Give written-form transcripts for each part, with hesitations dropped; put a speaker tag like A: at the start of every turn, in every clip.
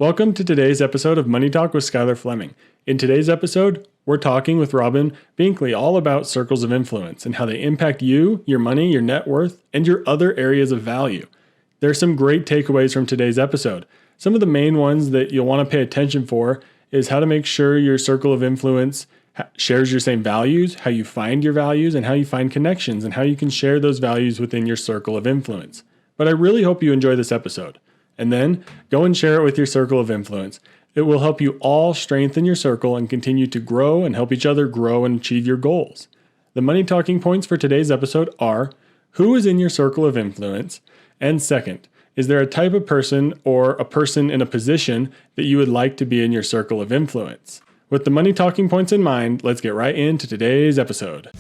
A: Welcome to today's episode of Money Talk with Skylar Fleming. In today's episode, we're talking with Robin Binkley all about circles of influence and how they impact you, your money, your net worth, and your other areas of value. There are some great takeaways from today's episode. Some of the main ones that you'll want to pay attention for is how to make sure your circle of influence shares your same values, how you find your values, and how you find connections, and how you can share those values within your circle of influence. But I really hope you enjoy this episode. And then go and share it with your circle of influence. It will help you all strengthen your circle and continue to grow and help each other grow and achieve your goals. The money talking points for today's episode are: who is in your circle of influence? And second, is there a type of person or a person in a position that you would like to be in your circle of influence? With the money talking points in mind, let's get right into today's episode.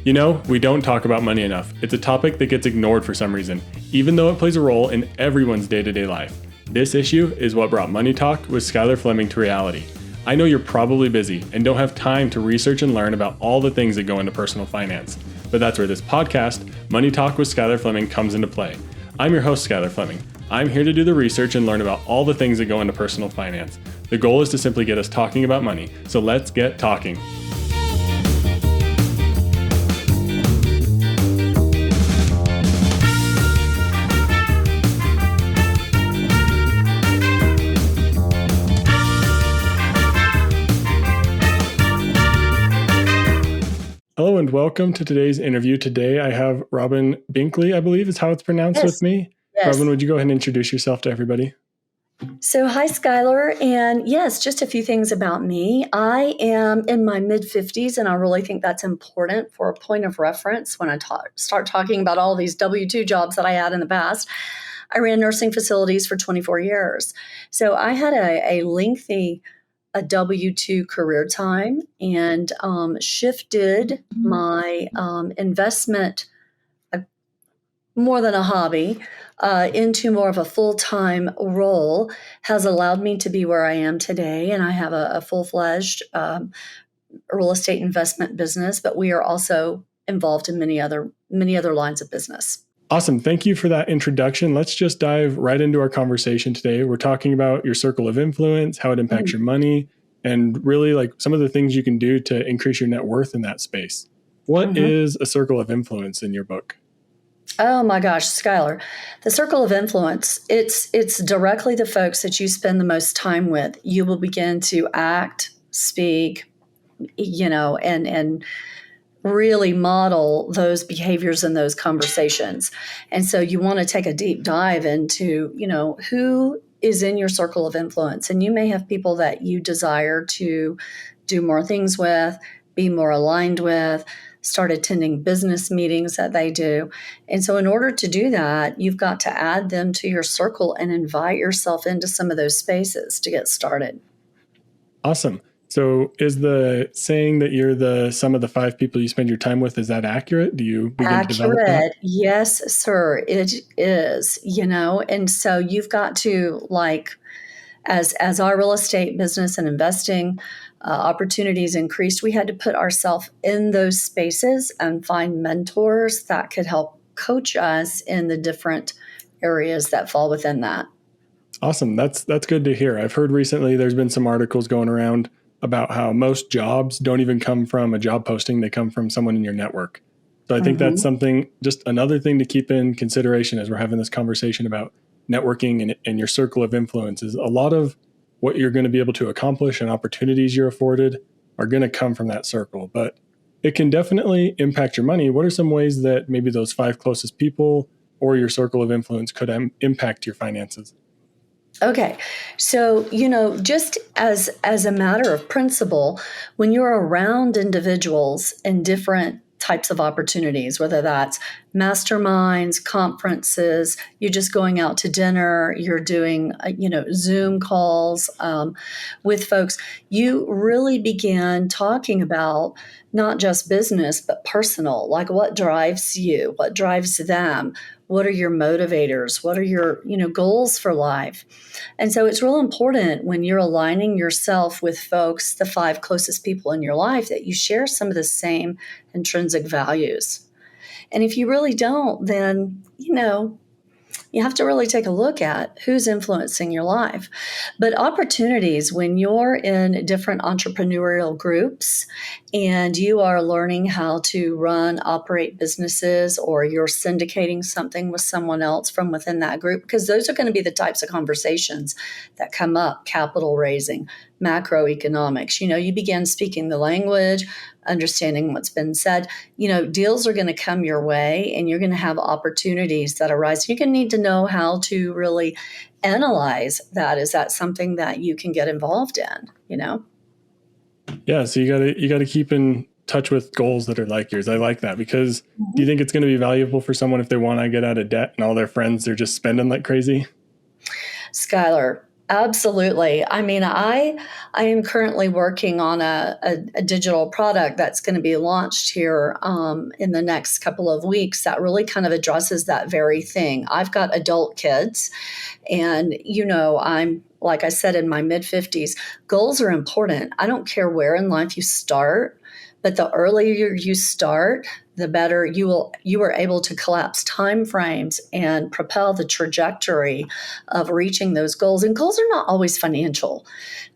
A: You know, we don't talk about money enough. It's a topic that gets ignored for some reason, even though it plays a role in everyone's day-to-day life. This issue is what brought Money Talk with Skylar Fleming to reality. I know you're probably busy and don't have time to research and learn about all the things that go into personal finance, but that's where this podcast, Money Talk with Skylar Fleming, comes into play. I'm your host, Skylar Fleming. I'm here to do the research and learn about all the things that go into personal finance. The goal is to simply get us talking about money, so let's get talking. Hello and welcome to today's interview. Today I have Robin Binkley, I believe is how it's pronounced, with me.
B: Yes.
A: Robin, would you go ahead and introduce yourself to everybody?
B: So, hi, Skylar. And yes, just a few things about me. I am in my mid-50s, and I really think that's important for a point of reference when I start talking about all these W-2 jobs that I had in the past. I ran nursing facilities for 24 years. So I had a lengthy W-2 career time and shifted my investment, more than a hobby, into more of a full-time role, has allowed me to be where I am today. And I have a full-fledged real estate investment business, but we are also involved in many other lines of business.
A: Awesome. Thank you for that introduction. Let's just dive right into our conversation today. We're talking about your circle of influence, how it impacts your money, and really like some of the things you can do to increase your net worth in that space. What is a circle of influence in your book?
B: Oh my gosh, Skylar, the circle of influence, it's directly the folks that you spend the most time with. You will begin to act, speak, and really model those behaviors and those conversations. And so you want to take a deep dive into, who is in your circle of influence. And you may have people that you desire to do more things with, be more aligned with, start attending business meetings that they do. And so in order to do that, you've got to add them to your circle and invite yourself into some of those spaces to get started.
A: Awesome. So is the saying that you're the sum of the 5 people you spend your time with, is that accurate? Do you begin to develop that?
B: Yes, sir, it is, and so you've got to, like, as our real estate business and investing opportunities increased, we had to put ourselves in those spaces and find mentors that could help coach us in the different areas that fall within that.
A: Awesome. That's good to hear. I've heard recently there's been some articles going around about how most jobs don't even come from a job posting. They come from someone in your network. So I think that's something, just another thing to keep in consideration as we're having this conversation about networking and your circle of influence. Is a lot of what you're going to be able to accomplish and opportunities you're afforded are going to come from that circle. But it can definitely impact your money. What are some ways that maybe those 5 closest people or your circle of influence could impact your finances?
B: Okay. So, just as a matter of principle, when you're around individuals in different types of opportunities, whether that's masterminds, conferences, you're just going out to dinner, you're doing, Zoom calls with folks, you really begin talking about not just business, but personal, like what drives you, what drives them, what are your motivators, what are your, goals for life. And so it's real important when you're aligning yourself with folks, the 5 closest people in your life, that you share some of the same intrinsic values. And if you really don't, then, You have to really take a look at who's influencing your life. But opportunities, when you're in different entrepreneurial groups and you are learning how to run, operate businesses, or you're syndicating something with someone else from within that group, because those are going to be the types of conversations that come up: capital raising, macroeconomics. You begin speaking the language, understanding what's been said. Deals are going to come your way, and you're going to have opportunities that arise. You're going to need to know how to really analyze that. Is that something that you can get involved in?
A: Yeah. So you gotta keep in touch with goals that are like yours. I like that, because do you think it's going to be valuable for someone if they want to get out of debt and all their friends are just spending like crazy?
B: Skylar, absolutely. I mean, I am currently working on a digital product that's going to be launched here in the next couple of weeks that really kind of addresses that very thing. I've got adult kids, and I'm, like I said, in my mid 50s. Goals are important. I don't care where in life you start, but the earlier you start, the better you are able to collapse time frames and propel the trajectory of reaching those goals. And goals are not always financial.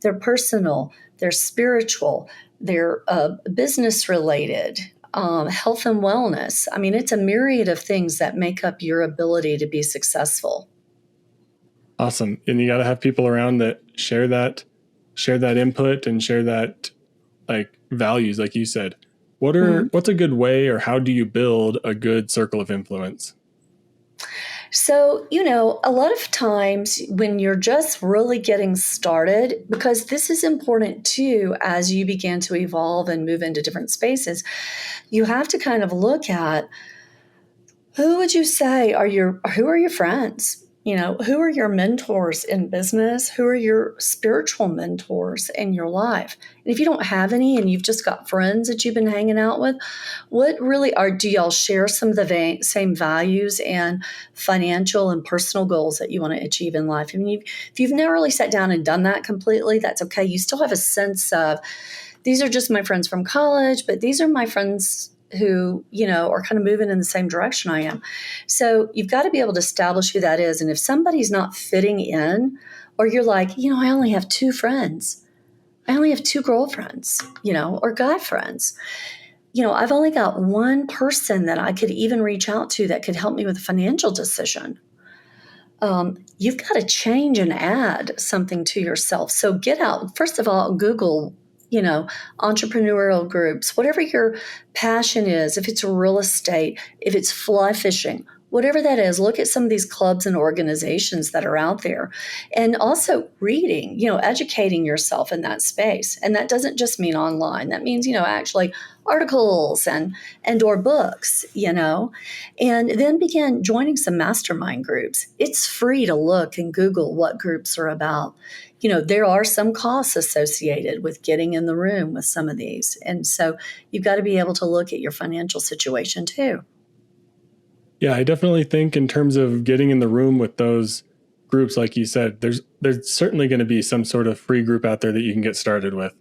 B: They're personal, they're spiritual, they're business related, health and wellness. I mean, it's a myriad of things that make up your ability to be successful.
A: Awesome. And you got to have people around that share that input and share that, like, values, like you said. What's a good way, or how do you build a good circle of influence?
B: So, a lot of times when you're just really getting started, because this is important too, as you begin to evolve and move into different spaces, you have to kind of look at, who would you say who are your friends? Who are your mentors in business? Who are your spiritual mentors in your life? And if you don't have any and you've just got friends that you've been hanging out with, what really do y'all share some of the same values and financial and personal goals that you want to achieve in life? I mean, if you've never really sat down and done that completely, that's okay. You still have a sense of, these are just my friends from college, but these are my friends who, are kind of moving in the same direction I am. So you've got to be able to establish who that is. And if somebody's not fitting in, or you're like, I only have 2 friends, I only have 2 girlfriends, or guy friends, I've only got 1 person that I could even reach out to that could help me with a financial decision. You've got to change and add something to yourself. So get out, first of all, Google entrepreneurial groups, whatever your passion is, if it's real estate, if it's fly fishing, whatever that is, look at some of these clubs and organizations that are out there. And also reading, educating yourself in that space. And that doesn't just mean online. That means, actually articles and or books, and then begin joining some mastermind groups. It's free to look and Google what groups are about. There are some costs associated with getting in the room with some of these. And so you've got to be able to look at your financial situation too.
A: Yeah, I definitely think in terms of getting in the room with those groups, like you said, there's certainly going to be some sort of free group out there that you can get started with.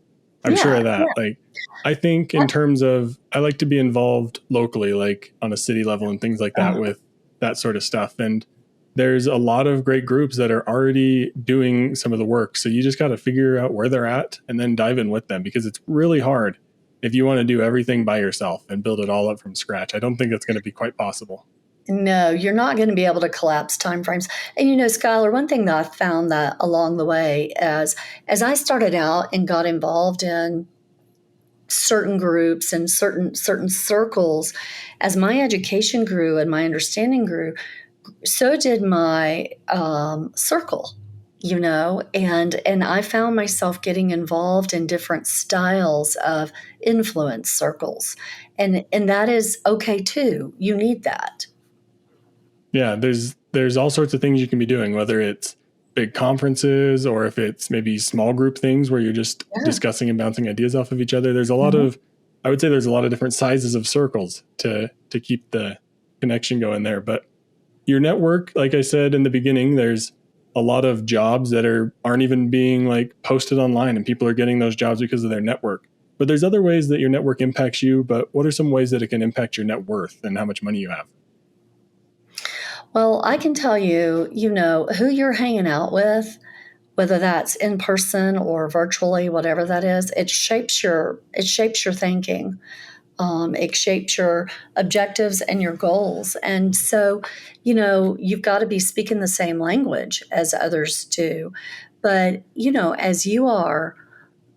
A: I'm sure of that. Yeah. Like, I think in terms of, I like to be involved locally, like on a city level and things like that with that sort of stuff. And there's a lot of great groups that are already doing some of the work. So you just got to figure out where they're at and then dive in with them, because it's really hard if you want to do everything by yourself and build it all up from scratch. I don't think that's going to be quite possible.
B: No, you're not going to be able to collapse timeframes. And Skylar, one thing that I found that along the way, as I started out and got involved in certain groups and certain circles, as my education grew and my understanding grew, so did my circle, and I found myself getting involved in different styles of influence circles. And that is okay too. You need that.
A: Yeah, there's all sorts of things you can be doing, whether it's big conferences or if it's maybe small group things where you're just discussing and bouncing ideas off of each other. There's a lot of, I would say there's a lot of different sizes of circles to keep the connection going there. But your network, like I said in the beginning, there's a lot of jobs that aren't even being like posted online, and people are getting those jobs because of their network. But there's other ways that your network impacts you. But what are some ways that it can impact your net worth and how much money you have?
B: Well, I can tell you, who you're hanging out with, whether that's in person or virtually, whatever that is, it shapes your thinking. It shapes your objectives and your goals. And so, you've got to be speaking the same language as others do. But, as you are,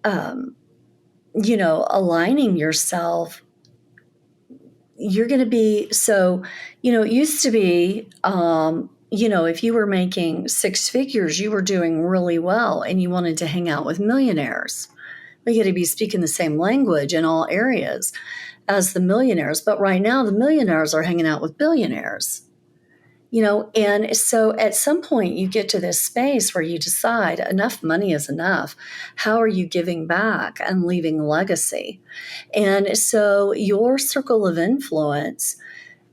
B: um, aligning yourself, you're going to be so, it used to be, if you were making six figures, you were doing really well and you wanted to hang out with millionaires. We got to be speaking the same language in all areas as the millionaires. But right now, the millionaires are hanging out with billionaires. And so at some point you get to this space where you decide enough money is enough. How are you giving back and leaving legacy? And so your circle of influence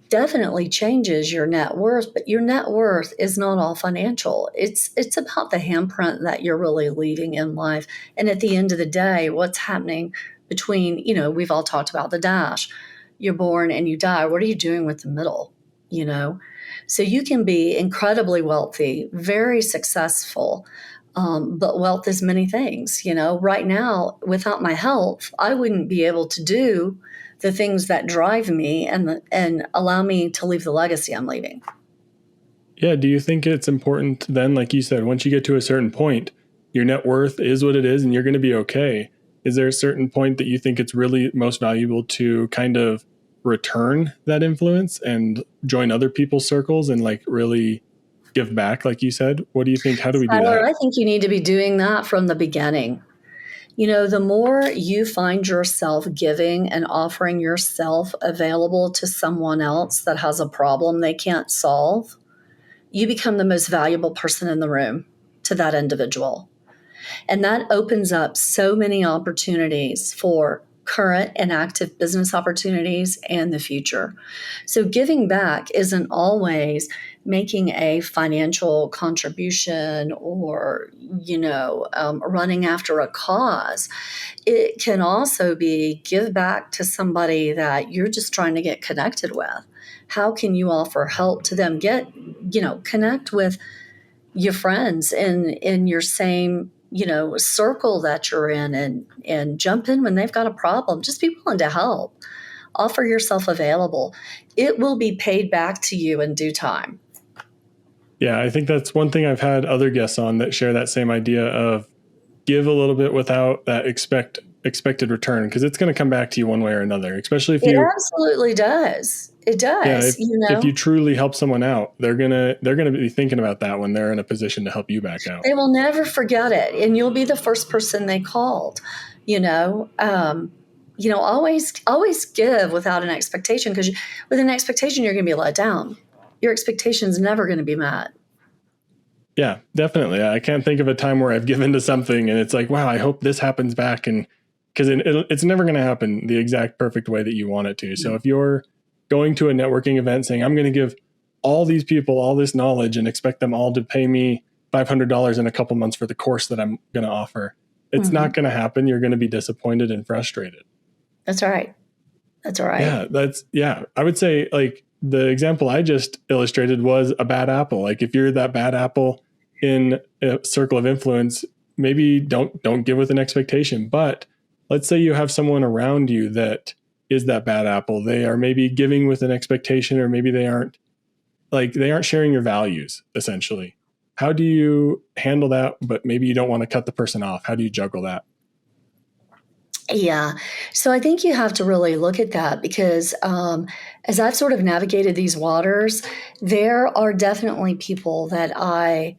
B: definitely changes your net worth, but your net worth is not all financial. It's about the handprint that you're really leaving in life. And at the end of the day, what's happening between, we've all talked about the dash. You're born and you die. What are you doing with the middle? You know? So you can be incredibly wealthy, very successful, but wealth is many things. Right now, without my health, I wouldn't be able to do the things that drive me and allow me to leave the legacy I'm leaving.
A: Yeah. Do you think it's important then, like you said, once you get to a certain point, your net worth is what it is and you're going to be okay? Is there a certain point that you think it's really most valuable to kind of return that influence and join other people's circles and like really give back, like you said? What do you think? How do we do
B: Tyler,
A: that?
B: I think you need to be doing that from the beginning. The more you find yourself giving and offering yourself available to someone else that has a problem they can't solve, you become the most valuable person in the room to that individual. And that opens up so many opportunities for current and active business opportunities and the future. So giving back isn't always making a financial contribution or, running after a cause. It can also be give back to somebody that you're just trying to get connected with. How can you offer help to them? Connect with your friends in your same circle that you're in, and jump in when they've got a problem. Just be willing to help. Offer yourself available. It will be paid back to you in due time.
A: Yeah, I think that's one thing I've had other guests on that share that same idea of give a little bit without that expected return, because it's going to come back to you one way or another, especially if
B: It
A: you
B: absolutely does. It
A: yeah,
B: does.
A: if you truly help someone out, they're gonna be thinking about that when they're in a position to help you back out.
B: They will never forget it, and you'll be the first person they called. You know, always give without an expectation, because with an expectation you're going to be let down. Your expectation's never going to be met.
A: Yeah, definitely. I can't think of a time where I've given to something and it's like, wow, I hope this happens back, and because it's never going to happen the exact perfect way that you want it to. So if you're going to a networking event saying, I'm going to give all these people all this knowledge and expect them all to pay me $500 in a couple months for the course that I'm going to offer, it's not going to happen. You're going to be disappointed and frustrated.
B: That's right. That's all right.
A: Yeah. I would say like the example I just illustrated was a bad apple. Like if you're that bad apple in a circle of influence, maybe don't give with an expectation. But let's say you have someone around you that is that bad apple. They are maybe giving with an expectation, or maybe they aren't sharing your values, essentially. How do you handle that? But maybe you don't want to cut the person off. How do you juggle that?
B: Yeah. So I think you have to really look at that, because as I've sort of navigated these waters, there are definitely people that I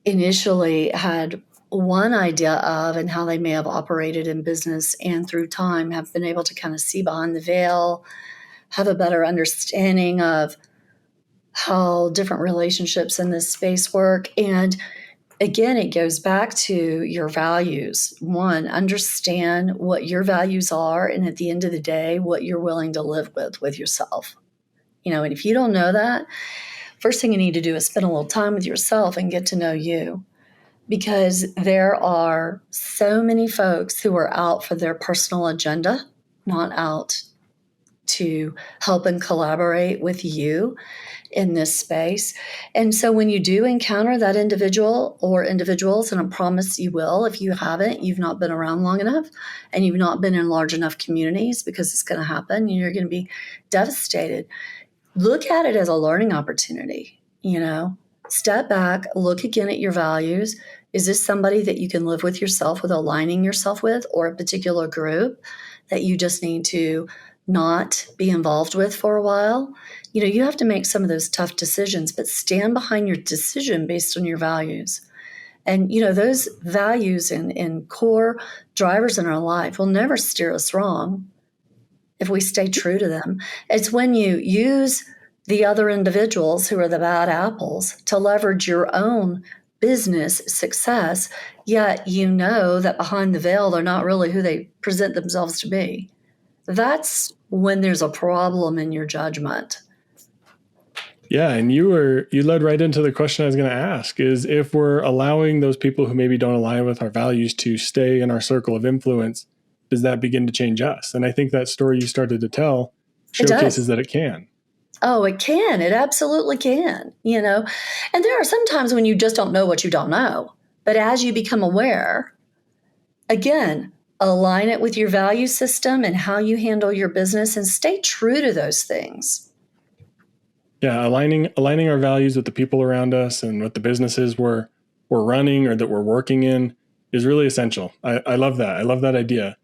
B: initially had one idea of and how they may have operated in business, and through time have been able to kind of see behind the veil, have a better understanding of how different relationships in this space work. And again, it goes back to your values. One, understand what your values are, and at the end of the day, what you're willing to live with yourself. And if you don't know that, first thing you need to do is spend a little time with yourself and get to know you, because there are so many folks who are out for their personal agenda, not out to help and collaborate with you in this space. And so when you do encounter that individual or individuals, and I promise you will, if you haven't, you've not been around long enough and you've not been in large enough communities, because it's going to happen and you're going to be devastated. Look at it as a learning opportunity, step back, look again at your values. Is this somebody that you can live with yourself, with aligning yourself with, or a particular group that you just need to not be involved with for a while? You have to make some of those tough decisions, but stand behind your decision based on your values. And, those values and core drivers in our life will never steer us wrong if we stay true to them. It's when you use the other individuals who are the bad apples to leverage your own business success, yet you know that behind the veil, they're not really who they present themselves to be. That's when there's a problem in your judgment.
A: Yeah, and you led right into the question I was going to ask, is if we're allowing those people who maybe don't align with our values to stay in our circle of influence, does that begin to change us? And I think that story you started to tell showcases that it can.
B: Oh, it can. It absolutely can, And there are some times when you just don't know what you don't know. But as you become aware, again, align it with your value system and how you handle your business and stay true to those things.
A: Yeah, aligning our values with the people around us and with the businesses we're running or that we're working in is really essential. I love that. I love that idea.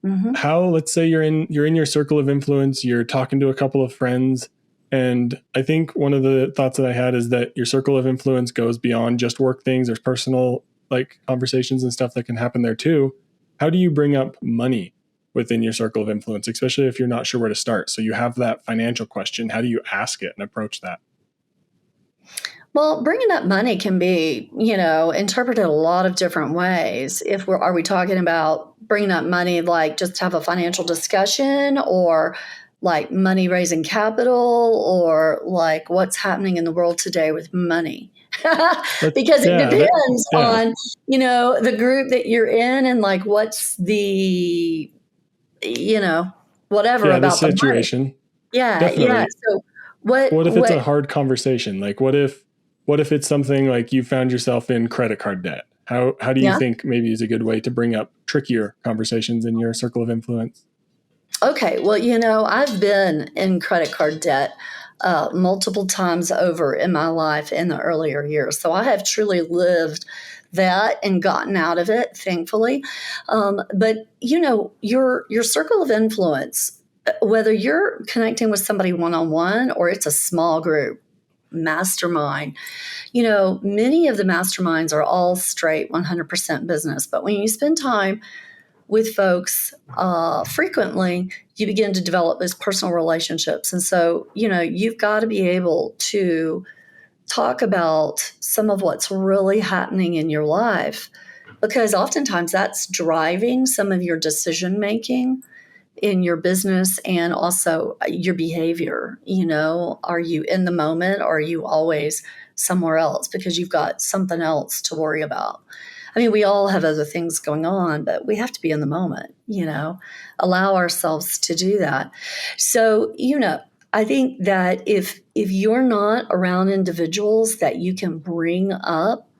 A: Mm-hmm. How, let's say you're in your circle of influence, you're talking to a couple of friends, and I think one of the thoughts that I had is that your circle of influence goes beyond just work things. There's personal conversations and stuff that can happen there too. How do you bring up money within your circle of influence, especially if you're not sure where to start? So you have that financial question. How do you ask it and approach that?
B: Well, bringing up money can be, interpreted a lot of different ways. Are we talking about bringing up money like just have a financial discussion, or like money raising capital, or like what's happening in the world today with money? Because it depends on, the group that you're in and like what's the, whatever about
A: the situation.
B: The money. Yeah,
A: definitely.
B: Yeah. So what
A: if it's a hard conversation? Like what if it's something like you found yourself in credit card debt? How do you think maybe is a good way to bring up trickier conversations in your circle of influence?
B: Okay. Well, I've been in credit card debt multiple times over in my life in the earlier years. So I have truly lived that and gotten out of it, thankfully. But, your circle of influence, whether you're connecting with somebody one-on-one or it's a small group, mastermind, many of the masterminds are all straight 100% business. But when you spend time with folks frequently, you begin to develop those personal relationships. And so, you've got to be able to talk about some of what's really happening in your life, because oftentimes that's driving some of your decision making in your business and also your behavior. Are you in the moment, or are you always somewhere else because you've got something else to worry about? I mean, we all have other things going on, but we have to be in the moment, allow ourselves to do that. So, I think that if you're not around individuals that you can bring up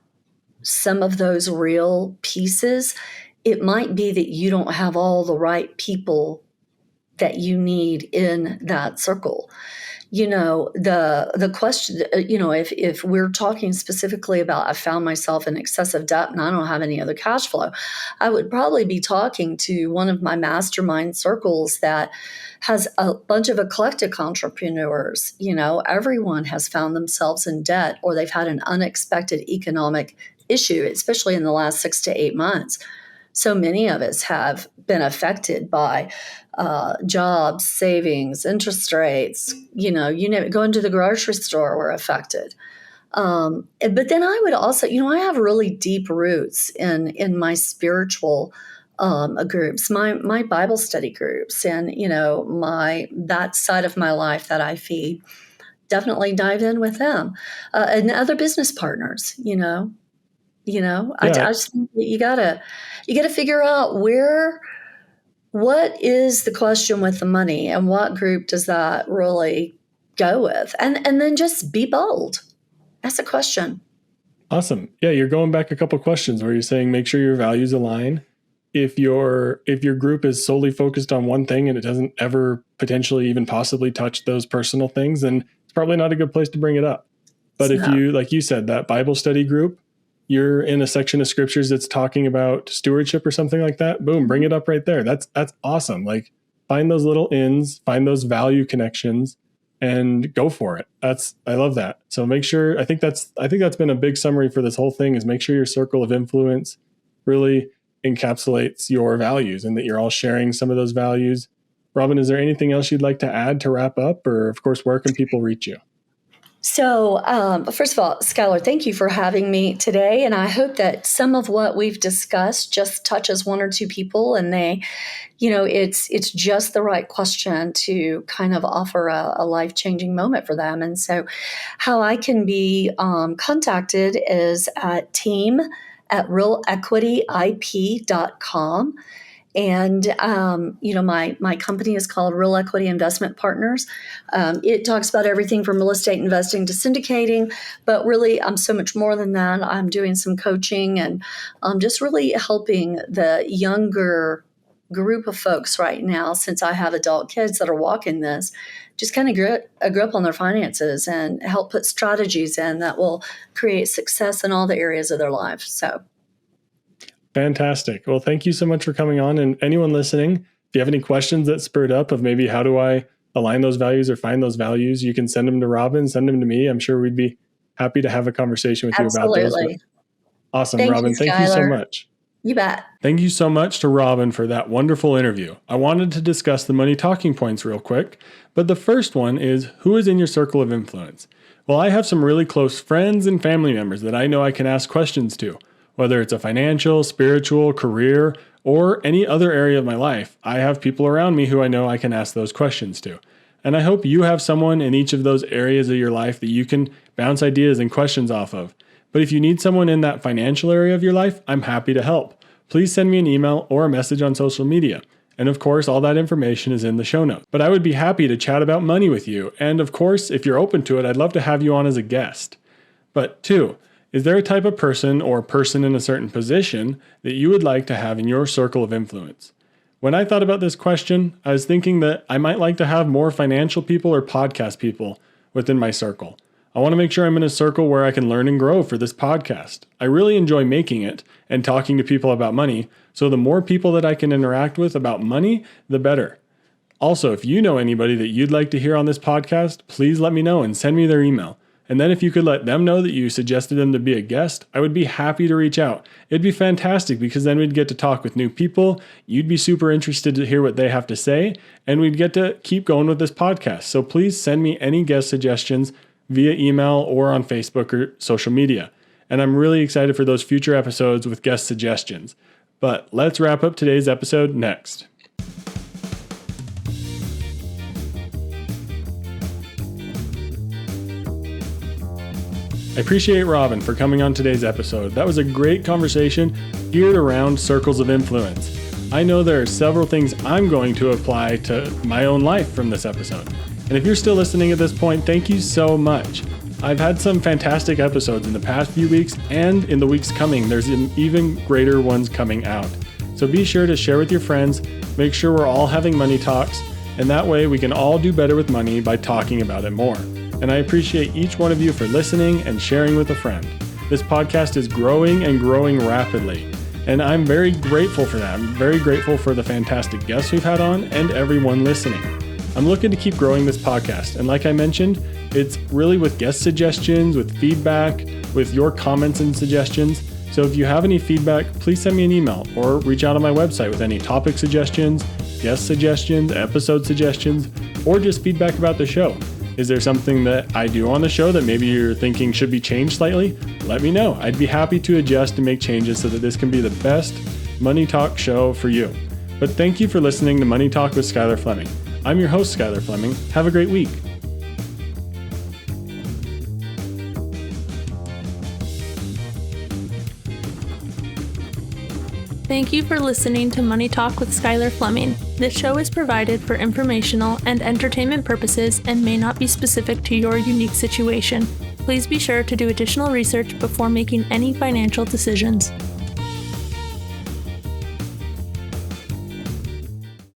B: some of those real pieces, it might be that you don't have all the right people that you need in that circle. The question, if we're talking specifically about I found myself in excessive debt and I don't have any other cash flow, I would probably be talking to one of my mastermind circles that has a bunch of eclectic entrepreneurs. Everyone has found themselves in debt, or they've had an unexpected economic issue, especially in the last 6 to 8 months. So many of us have been affected by jobs, savings, interest rates, going to the grocery store, we're affected. But then I would also, I have really deep roots in my spiritual groups, my Bible study groups, and, that side of my life that I feed. Definitely dive in with them and other business partners, I just think that you gotta figure out what is the question with the money, and what group does that really go with? And then just be bold. Ask a question.
A: Awesome. Yeah, you're going back a couple questions where you're saying make sure your values align. If your group is solely focused on one thing and it doesn't ever potentially even possibly touch those personal things, then it's probably not a good place to bring it up. But if
B: So,
A: you, like you said, that Bible study group, you're in a section of scriptures that's talking about stewardship or something like that, boom, bring it up right there. That's awesome. Like, find those little ins, find those value connections, and go for it. I love that. So make sure, I think that's been a big summary for this whole thing, is make sure your circle of influence really encapsulates your values and that you're all sharing some of those values. Robin, is there anything else you'd like to add to wrap up? Or, of course, where can people reach you?
B: So, first of all, Skylar, thank you for having me today. And I hope that some of what we've discussed just touches one or two people, and they, it's just the right question to kind of offer a life-changing moment for them. And so how I can be contacted is at team@realequityip.com. And, my company is called Real Equity Investment Partners. It talks about everything from real estate investing to syndicating, but really I'm so much more than that. I'm doing some coaching, and I'm just really helping the younger group of folks right now, since I have adult kids that are walking this, just kind of get a grip on their finances and help put strategies in that will create success in all the areas of their life. So.
A: Fantastic. Well, thank you so much for coming on. And anyone listening, if you have any questions that spurred up of maybe how do I align those values or find those values, you can send them to Robin, send them to me. I'm sure we'd be happy to have a conversation with you about those. Awesome,
B: Thank
A: Robin.
B: you,
A: Thank you so
B: Skylar.
A: much.
B: You bet.
A: Thank you so much to Robin for that wonderful interview. I wanted to discuss the money talking points real quick, but the first one is, who is in your circle of influence? Well, I have some really close friends and family members that I know I can ask questions to. Whether it's a financial, spiritual, career, or any other area of my life, I have people around me who I know I can ask those questions to. And I hope you have someone in each of those areas of your life that you can bounce ideas and questions off of. But if you need someone in that financial area of your life, I'm happy to help. Please send me an email or a message on social media. And of course, all that information is in the show notes. But I would be happy to chat about money with you. And of course, if you're open to it, I'd love to have you on as a guest. But 2, is there a type of person or person in a certain position that you would like to have in your circle of influence? When I thought about this question, I was thinking that I might like to have more financial people or podcast people within my circle. I want to make sure I'm in a circle where I can learn and grow for this podcast. I really enjoy making it and talking to people about money, so the more people that I can interact with about money, the better. Also, if you know anybody that you'd like to hear on this podcast, please let me know and send me their email. And then if you could let them know that you suggested them to be a guest, I would be happy to reach out. It'd be fantastic because then we'd get to talk with new people. You'd be super interested to hear what they have to say, and we'd get to keep going with this podcast. So please send me any guest suggestions via email or on Facebook or social media. And I'm really excited for those future episodes with guest suggestions. But let's wrap up today's episode next. I appreciate Robin for coming on today's episode. That was a great conversation geared around circles of influence. I know there are several things I'm going to apply to my own life from this episode. And if you're still listening at this point, thank you so much. I've had some fantastic episodes in the past few weeks, and in the weeks coming, there's even greater ones coming out. So be sure to share with your friends, make sure we're all having money talks, and that way we can all do better with money by talking about it more. And I appreciate each one of you for listening and sharing with a friend. This podcast is growing and growing rapidly, and I'm very grateful for that. I'm very grateful for the fantastic guests we've had on and everyone listening. I'm looking to keep growing this podcast, and like I mentioned, it's really with guest suggestions, with feedback, with your comments and suggestions. So if you have any feedback, please send me an email or reach out on my website with any topic suggestions, guest suggestions, episode suggestions, or just feedback about the show. Is there something that I do on the show that maybe you're thinking should be changed slightly? Let me know. I'd be happy to adjust and make changes so that this can be the best Money Talk show for you. But thank you for listening to Money Talk with Skylar Fleming. I'm your host, Skylar Fleming. Have a great week.
C: Thank you for listening to Money Talk with Skylar Fleming. This show is provided for informational and entertainment purposes and may not be specific to your unique situation. Please be sure to do additional research before making any financial decisions.